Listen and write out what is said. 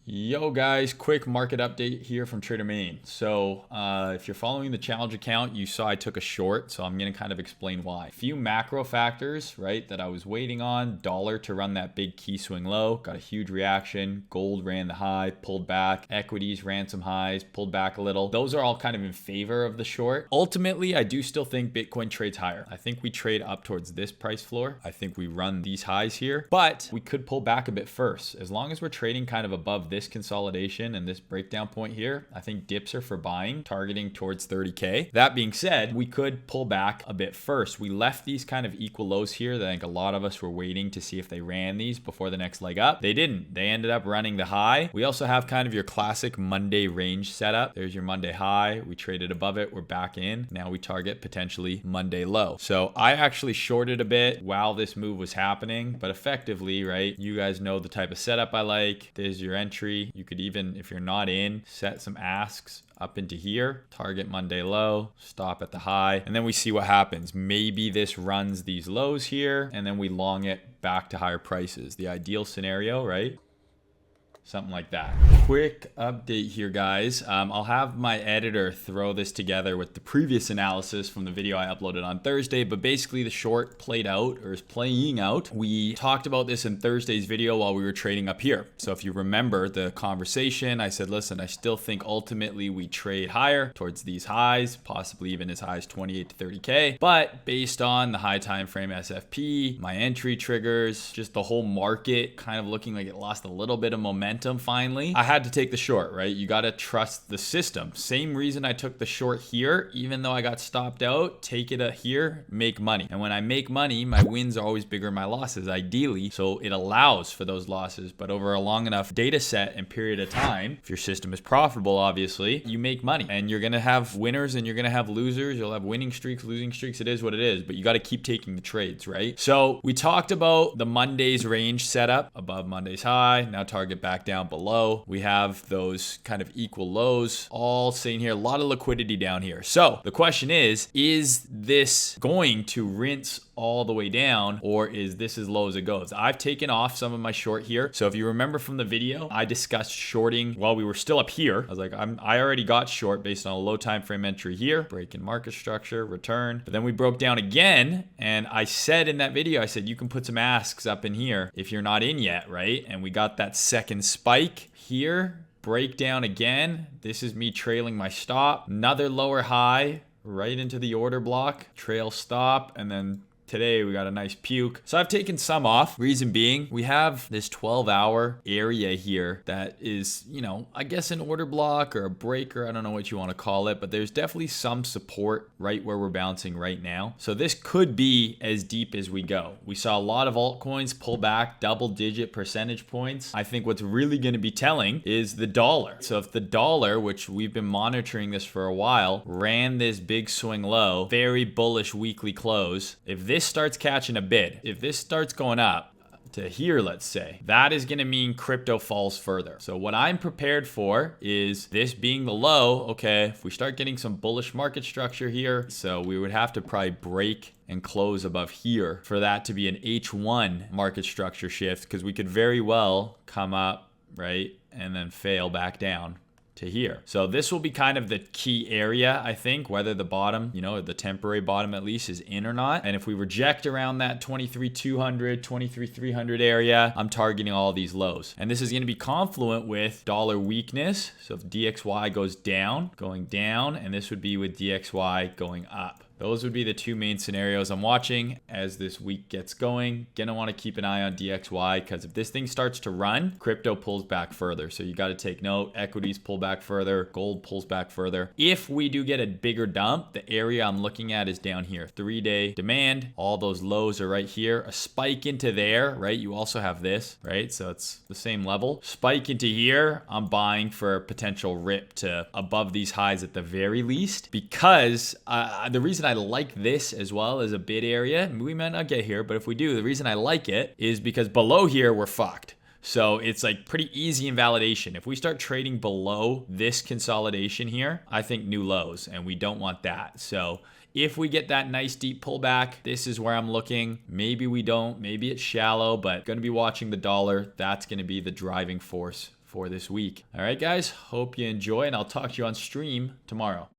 Yo guys, quick market update here from Trader Main. So if you're following the challenge account, you saw I took a short, so I'm going to kind of explain why. A few macro factors, right, that I was waiting on. Dollar to run that big key swing low, got a huge reaction. Gold ran the high, pulled back. Equities ran some highs, pulled back a little. Those are all kind of in favor of the short. Ultimately, I do still think Bitcoin trades higher. I think we trade up towards this price floor. I think we run these highs here, but we could pull back a bit first. As long as we're trading kind of above this consolidation and this breakdown point here, I think dips are for buying, targeting towards 30K. That being said, we could pull back a bit first. We left these kind of equal lows here that I think a lot of us were waiting to see if they ran these before the next leg up. They didn't. They ended up running the high. We also have kind of your classic Monday range setup. There's your Monday high. We traded above it. We're back in. Now we target potentially Monday low. So I actually shorted a bit while this move was happening, but effectively, right, you guys know the type of setup I like. There's your entry. You could even, if you're not in, set some asks up into here, target Monday low, stop at the high, and then we see what happens. Maybe this runs these lows here, and then we long it back to higher prices. The ideal scenario, right? Something like that. Quick update here, guys. I'll have my editor throw this together with the previous analysis from the video I uploaded on Thursday, but basically the short played out, or is playing out. We talked about this in Thursday's video while we were trading up here. So if you remember the conversation, I said, listen, I still think ultimately we trade higher towards these highs, possibly even as high as 28 to 30K. But based on the high time frame SFP, my entry triggers, just the whole market kind of looking like it lost a little bit of momentum finally, I had to take the short, right? You got to trust the system. Same reason I took the short here, even though I got stopped out, take it here, make money. And when I make money, my wins are always bigger than my losses, ideally. So it allows for those losses. But over a long enough data set and period of time, if your system is profitable, obviously, you make money. And you're going to have winners and you're going to have losers. You'll have winning streaks, losing streaks. It is what it is. But you got to keep taking the trades, right? So we talked about the Monday's range setup, above Monday's high, now target back down below. We have those kind of equal lows all sitting here, a lot of liquidity down here. So the question is this going to rinse all the way down, or is this as low as it goes? I've taken off some of my short here. So if you remember from the video, I discussed shorting while we were still up here. I was like, I already got short based on a low time frame entry here, break in market structure, return. But then we broke down again, and I said in that video, I said, you can put some asks up in here if you're not in yet, right? And we got that second spike here, breakdown again. This is me trailing my stop, another lower high right into the order block, trail stop, and then today we got a nice puke. So I've taken some off. Reason being, we have this 12-hour area here that is, you know, I guess an order block or a breaker. I don't know what you want to call it, but there's definitely some support right where we're bouncing right now. So this could be as deep as we go. We saw a lot of altcoins pull back double-digit percentage points. I think what's really going to be telling is the dollar. So if the dollar, which we've been monitoring this for a while, ran this big swing low, very bullish weekly close, if this starts catching a bid, if this starts going up to here, let's say, that is going to mean crypto falls further. So what I'm prepared for is this being the low. Okay, if we start getting some bullish market structure here, so we would have to probably break and close above here for that to be an H1 market structure shift, because we could very well come up, right, and then fail back down to here. So this will be kind of the key area, I think, whether the bottom, you know, the temporary bottom at least is in or not. And if we reject around that 23,200, 23,300 area, I'm targeting all these lows. And this is going to be confluent with dollar weakness. So if DXY goes down, going down, and this would be with DXY going up. Those would be the two main scenarios I'm watching as this week gets going. Gonna want to keep an eye on DXY, because if this thing starts to run, crypto pulls back further. So you got to take note, equities pull back further, gold pulls back further. If we do get a bigger dump, the area I'm looking at is down here. 3-day demand, all those lows are right here. A spike into there, right? You also have this, right? So it's the same level. Spike into here, I'm buying for a potential rip to above these highs at the very least, because the reason I like this as well as a bid area, we might not get here, but if we do, the reason I like it is because below here, we're fucked. So it's like pretty easy invalidation. If we start trading below this consolidation here, I think new lows, and we don't want that. So if we get that nice deep pullback, this is where I'm looking. Maybe we don't, maybe it's shallow, but going to be watching the dollar. That's going to be the driving force for this week. All right, guys, hope you enjoy, and I'll talk to you on stream tomorrow.